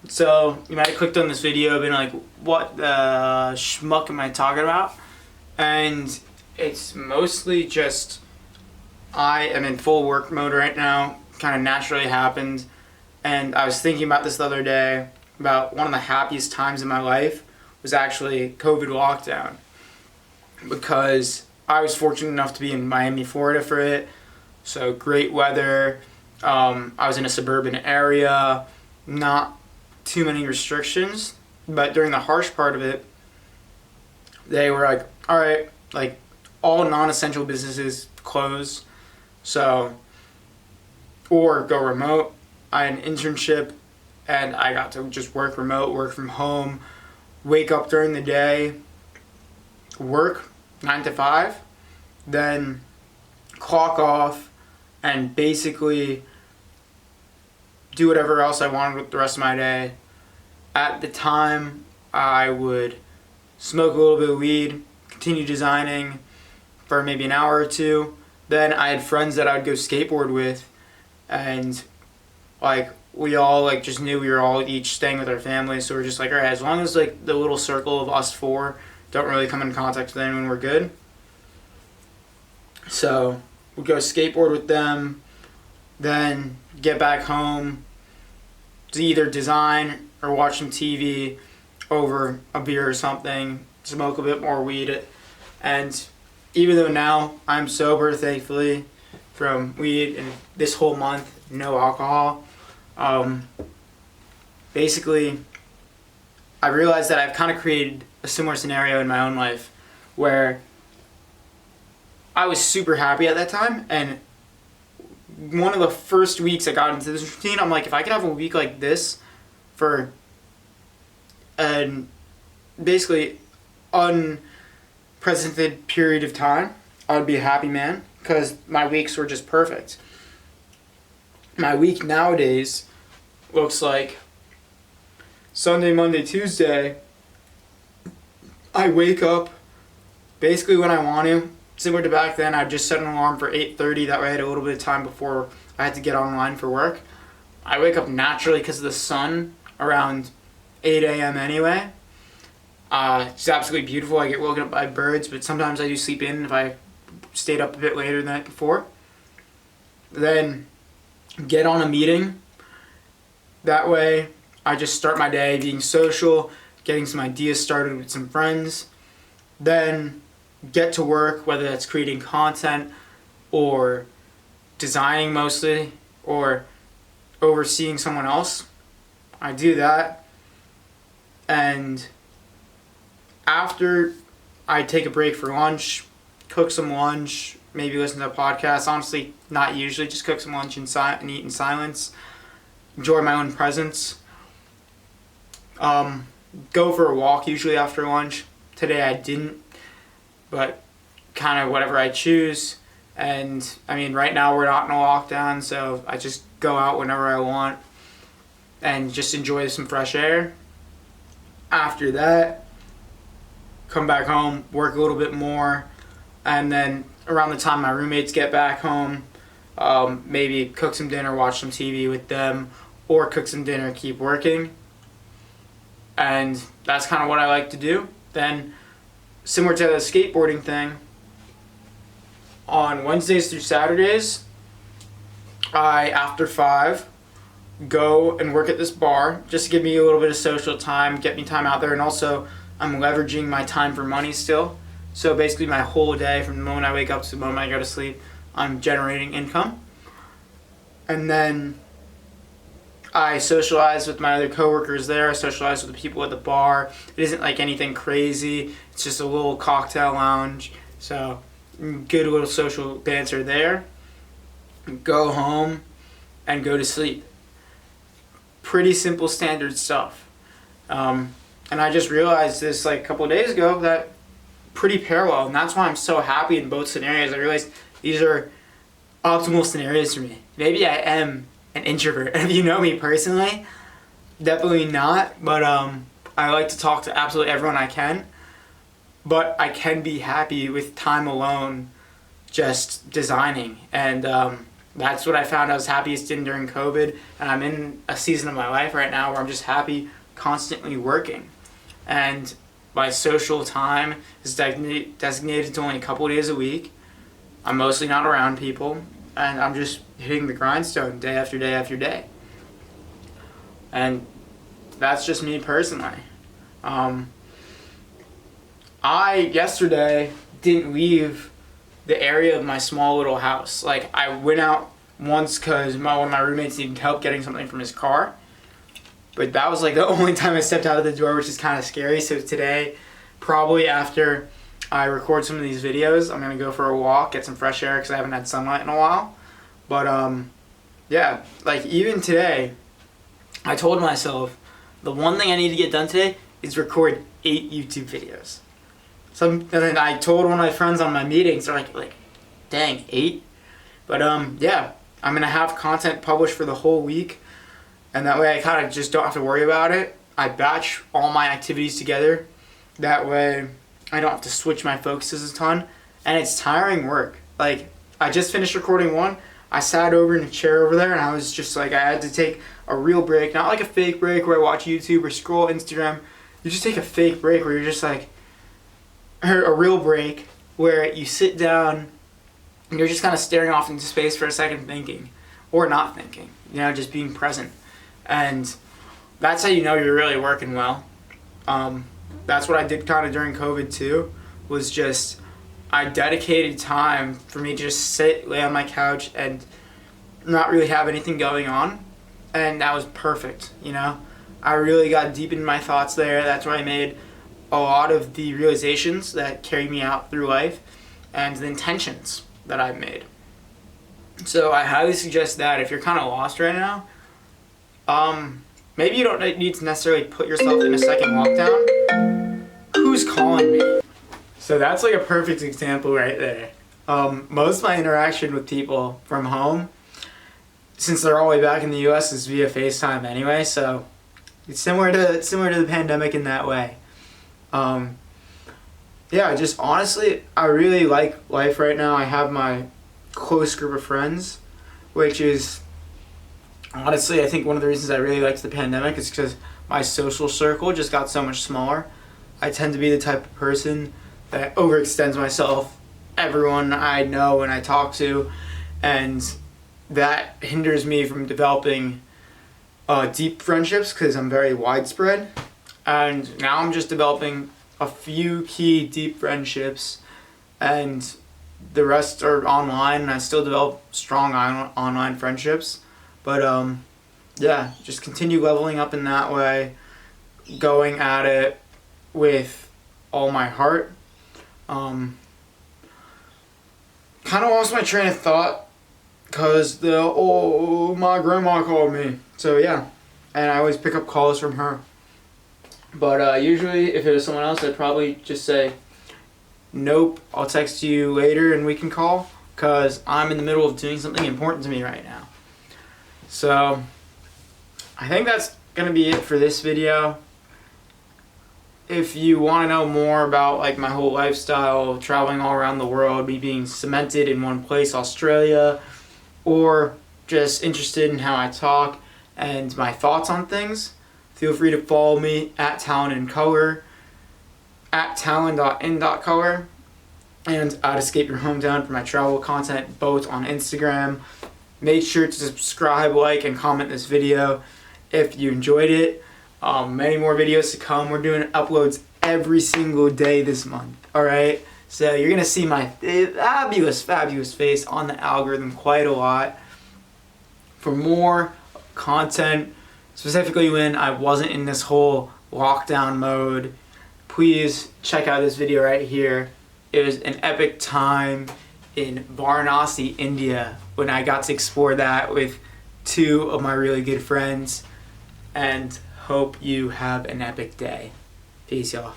So you might have clicked on this video, been like, what the schmuck am I talking about? And it's mostly just I am in full work mode right now. Kind of naturally happened. And I was thinking about this the other day, about one of the happiest times in my life was actually COVID lockdown. Because I was fortunate enough to be in Miami, Florida for it. So great weather. I was in a suburban area. Not too many restrictions. But during the harsh part of it, they were like, all right, like all non-essential businesses close. So, or go remote. I had an internship and I got to just work remote, work from home, wake up during the day, work 9 to 5, then clock off and basically do whatever else I wanted with the rest of my day. At the time, I would smoke a little bit of weed, continue designing for maybe an hour or two. Then I had friends that I would go skateboard with, and like we all like just knew we were all each staying with our families, so we're just like, all right, as long as like the little circle of us four don't really come in contact with anyone, we're good. So we'd go skateboard with them, then get back home to either design or watch some TV over a beer or something, smoke a bit more weed. And even though now I'm sober, thankfully, from weed and this whole month, no alcohol, basically I realized that I've kind of created a similar scenario in my own life where I was super happy at that time, and one of the first weeks I got into this routine, I'm like, if I could have a week like this for an basically unprecedented period of time, I would be a happy man, because my weeks were just perfect. My week nowadays looks like Sunday, Monday, Tuesday, I wake up basically when I want to. Similar to back then, I'd just set an alarm for 8:30, that way I had a little bit of time before I had to get online for work. I wake up naturally because of the sun around 8 a.m. anyway. It's absolutely beautiful. I get woken up by birds, but sometimes I do sleep in if I stayed up a bit later the night before. Then get on a meeting. That way I just start my day being social, getting some ideas started with some friends. Then get to work, whether that's creating content or designing mostly or overseeing someone else. I do that, and after I take a break for lunch, cook some lunch, maybe listen to a podcast. Honestly, not usually, just cook some lunch and eat in silence, enjoy my own presence. Go for a walk usually after lunch. Today I didn't, but kind of whatever I choose. And I mean, right now we're not in a lockdown, so I just go out whenever I want and just enjoy some fresh air. After that, come back home, work a little bit more, and then around the time my roommates get back home, maybe cook some dinner, watch some TV with them, or cook some dinner, keep working. And that's kind of what I like to do. Then, similar to the skateboarding thing, on Wednesdays through Saturdays, I, after 5, go and work at this bar just to give me a little bit of social time, get me time out there, and also I'm leveraging my time for money still. So basically my whole day, from the moment I wake up to the moment I go to sleep, I'm generating income. And then I socialize with my other coworkers there. I socialize with the people at the bar. It isn't like anything crazy. It's just a little cocktail lounge. So good little social banter there. Go home and go to sleep. Pretty simple standard stuff. And I just realized this like a couple of days ago that pretty parallel, and that's why I'm so happy in both scenarios. I realized these are optimal scenarios for me. Maybe I am an introvert. If you know me personally, definitely not, but I like to talk to absolutely everyone I can, but I can be happy with time alone just designing. And that's what I found I was happiest in during COVID. And I'm in a season of my life right now where I'm just happy constantly working. And my social time is designated to only a couple of days a week. I'm mostly not around people, and I'm just hitting the grindstone day after day after day. And that's just me personally. I yesterday didn't leave the area of my small little house. Like, I went out once because one of my roommates needed help getting something from his car. But that was like the only time I stepped out of the door, which is kind of scary. So today, probably after I record some of these videos, I'm going to go for a walk, get some fresh air because I haven't had sunlight in a while. But yeah, like even today, I told myself the one thing I need to get done today is record 8 YouTube videos. And then I told one of my friends on my meetings, they're like, dang, 8? But yeah, I'm going to have content published for the whole week. And that way I kind of just don't have to worry about it. I batch all my activities together. That way I don't have to switch my focuses a ton. And it's tiring work. Like, I just finished recording one. I sat over in a chair over there and I was just like, I had to take a real break. Not like a fake break where I watch YouTube or scroll Instagram. You just take a fake break where you're just like, or a real break where you sit down and you're just kind of staring off into space for a second thinking. Or not thinking. You know, just being present. And that's how you know you're really working well. That's what I did kind of during COVID too, was just I dedicated time for me to just sit, lay on my couch and not really have anything going on. And that was perfect, you know. I really got deep in my thoughts there. That's where I made a lot of the realizations that carry me out through life and the intentions that I've made. So I highly suggest that if you're kind of lost right now, maybe you don't need to necessarily put yourself in a second lockdown. Who's calling me? So that's like a perfect example right there. Most of my interaction with people from home, since they're all the way back in the US, is via FaceTime anyway, so it's similar to the pandemic in that way. Yeah, just honestly, I really like life right now. I have my close group of friends, which is honestly, I think one of the reasons I really liked the pandemic is because my social circle just got so much smaller. I tend to be the type of person that overextends myself, everyone I know and I talk to, and that hinders me from developing deep friendships because I'm very widespread. And now I'm just developing a few key deep friendships, and the rest are online, and I still develop strong online friendships. But yeah, just continue leveling up in that way, going at it with all my heart. Kind of lost my train of thought because my grandma called me. So yeah, and I always pick up calls from her. But usually if it was someone else, I'd probably just say, nope, I'll text you later and we can call, because I'm in the middle of doing something important to me right now. So I think that's going to be it for this video. If you want to know more about like my whole lifestyle, traveling all around the world, me being cemented in one place, Australia, or just interested in how I talk and my thoughts on things, feel free to follow me at Talon in Color, at talon.in.color, and at Escape Your Hometown for my travel content, both on Instagram. Make sure to subscribe, like, and comment this video if you enjoyed it. Many more videos to come. We're doing uploads every single day this month. Alright? So you're going to see my fabulous face on the algorithm quite a lot. For more content, specifically when I wasn't in this whole lockdown mode, please check out this video right here. It was an epic time in Varanasi, India, when I got to explore that with 2 of my really good friends. And hope you have an epic day. Peace, y'all.